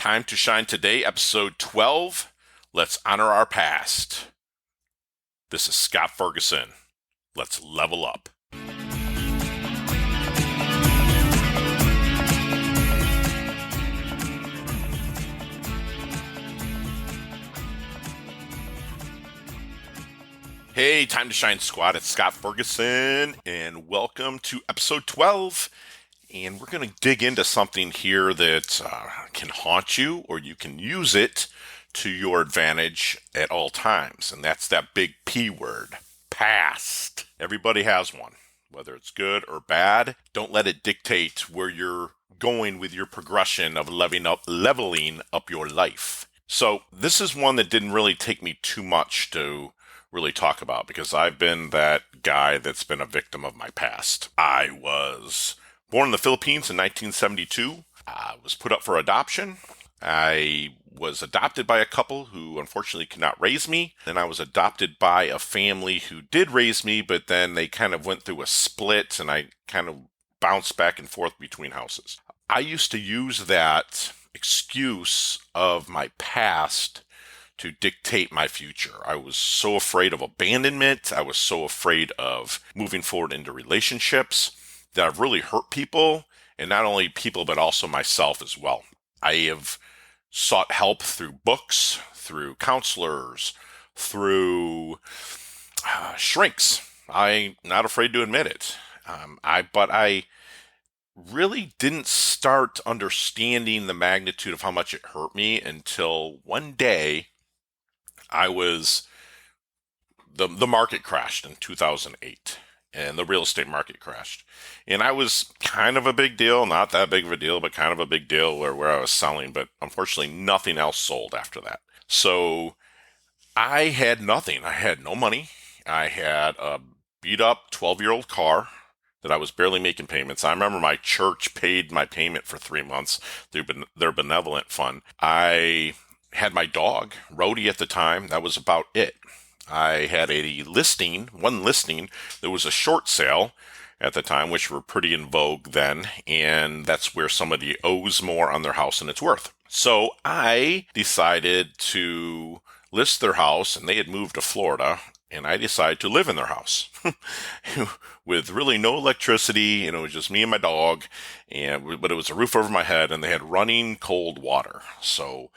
Time to Shine today, episode 12. Let's honor our past. This is Scott Ferguson. Let's level up. Hey, Time to Shine squad, it's Scott Ferguson, and welcome to episode 12. And we're going to dig into something here that can haunt you, or you can use it to your advantage at all times. And that's that big P word, past. Everybody has one, whether it's good or bad. Don't let it dictate where you're going with your progression of leveling up your life. So this is one that didn't really take me too much to really talk about, because I've been that guy that's been a victim of my past. I was born in the Philippines in 1972. I was put up for adoption. I was adopted by a couple who unfortunately could not raise me. Then I was adopted by a family who did raise me, but then they kind of went through a split and I kind of bounced back and forth between houses. I used to use that excuse of my past to dictate my future. I was so afraid of abandonment. I was so afraid of moving forward into relationships that I've really hurt people, and not only people, but also myself as well. I have sought help through books, through counselors, through shrinks. I'm not afraid to admit it. But I really didn't start understanding the magnitude of how much it hurt me until one day the market crashed in 2008, and the real estate market crashed. And I was kind of a big deal, not that big of a deal, but kind of a big deal where I was selling, but unfortunately nothing else sold after that. So I had nothing. I had no money. I had a beat up 12-year-old car that I was barely making payments. I remember my church paid my payment for 3 months through their benevolent fund. I had my dog, Rhodey, at the time. That was about it. I had one listing. There was a short sale at the time, which were pretty in vogue then, and that's where somebody owes more on their house than it's worth. So I decided to list their house, and they had moved to Florida, and I decided to live in their house with really no electricity, and it was just me and my dog, but it was a roof over my head, and they had running cold water. So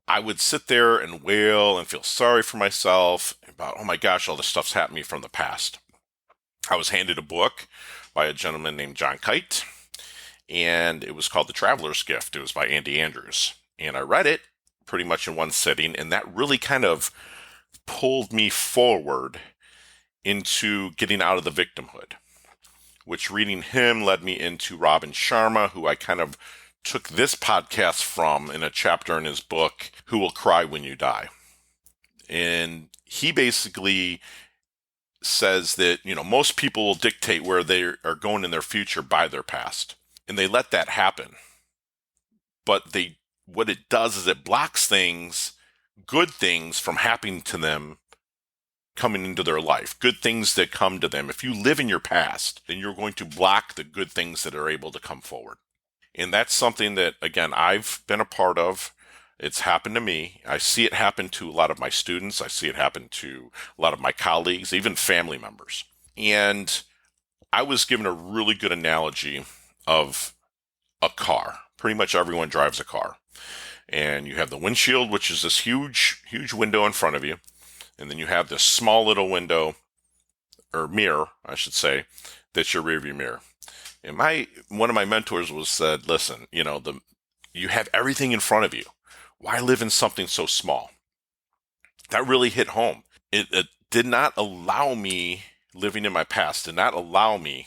I would sit there and wail and feel sorry for myself about, oh my gosh, all this stuff's happened to me from the past. I was handed a book by a gentleman named John Kite, and it was called The Traveler's Gift. It was by Andy Andrews. And I read it pretty much in one sitting, and that really kind of pulled me forward into getting out of the victimhood, which reading him led me into Robin Sharma, who I kind of took this podcast from in a chapter in his book, Who Will Cry When You Die. And he basically says that, most people will dictate where they are going in their future by their past. And they let that happen. But what it does is it blocks good things from happening to them coming into their life, good things that come to them. If you live in your past, then you're going to block the good things that are able to come forward. And that's something that, again, I've been a part of. It's happened to me. I see it happen to a lot of my students. I see it happen to a lot of my colleagues, even family members. And I was given a really good analogy of a car. Pretty much everyone drives a car. And you have the windshield, which is this huge, huge window in front of you. And then you have this small little window, or mirror, I should say, that's your rearview mirror. And one of my mentors said, listen, you have everything in front of you. Why live in something so small? That really hit home. It did not allow me, living in my past, did not allow me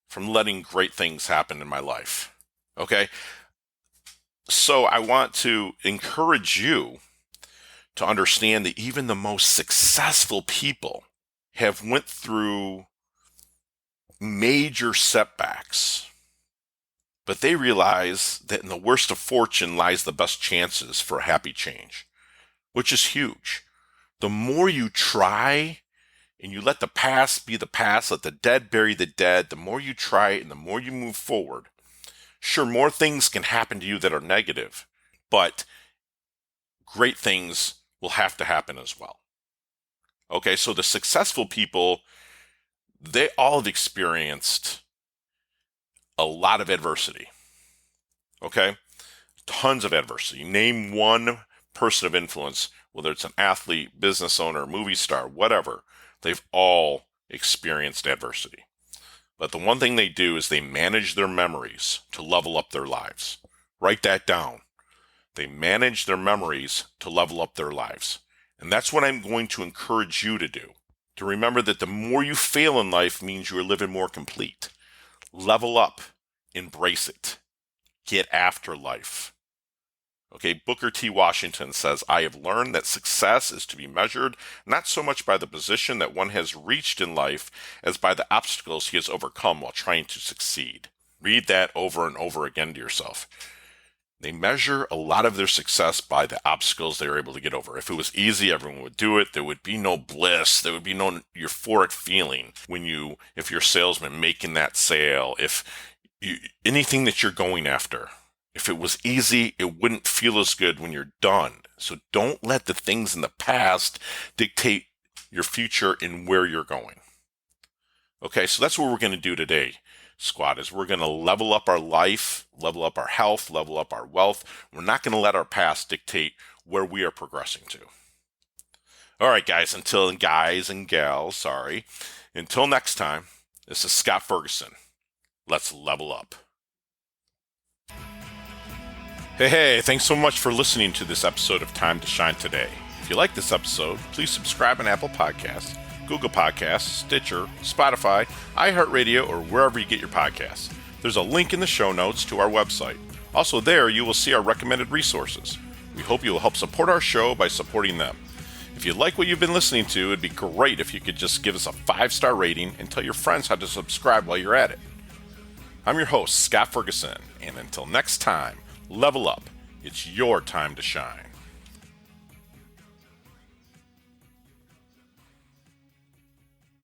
from letting great things happen in my life. Okay? So I want to encourage you to understand that even the most successful people have went through major setbacks, but they realize that in the worst of fortune lies the best chances for a happy change, which is huge. The more you try and you let the past be the past, let the dead bury the dead, the more you try and the more you move forward, sure, more things can happen to you that are negative, but great things will have to happen as well. Okay, so the successful people, they all have experienced a lot of adversity. Okay, tons of adversity. Name one person of influence, whether it's an athlete, business owner, movie star, whatever, they've all experienced adversity. But the one thing they do is they manage their memories to level up their lives. Write that down. They manage their memories to level up their lives. And that's what I'm going to encourage you to do. To remember that the more you fail in life means you are living more complete. Level up. Embrace it. Get after life. Okay, Booker T. Washington says, I have learned that success is to be measured not so much by the position that one has reached in life as by the obstacles he has overcome while trying to succeed. Read that over and over again to yourself. They measure a lot of their success by the obstacles they were able to get over. If it was easy, everyone would do it. There would be no bliss. There would be no euphoric feeling if you're a salesman making that sale, anything that you're going after. If it was easy, it wouldn't feel as good when you're done. So don't let the things in the past dictate your future and where you're going. Okay, so that's what we're going to do today, squad, is we're going to level up our life, level up our health, level up our wealth. We're not going to let our past dictate where we are progressing to. All right, guys and gals, until next time, this is Scott Ferguson. Let's level up. Hey, thanks so much for listening to this episode of Time to Shine today. If you like this episode, please subscribe on Apple Podcasts, Google Podcasts, Stitcher, Spotify, iHeartRadio, or wherever you get your podcasts. There's a link in the show notes to our website. Also there, you will see our recommended resources. We hope you will help support our show by supporting them. If you like what you've been listening to, it'd be great if you could just give us a 5-star rating and tell your friends how to subscribe while you're at it. I'm your host, Scott Ferguson, and until next time, level up. It's your time to shine.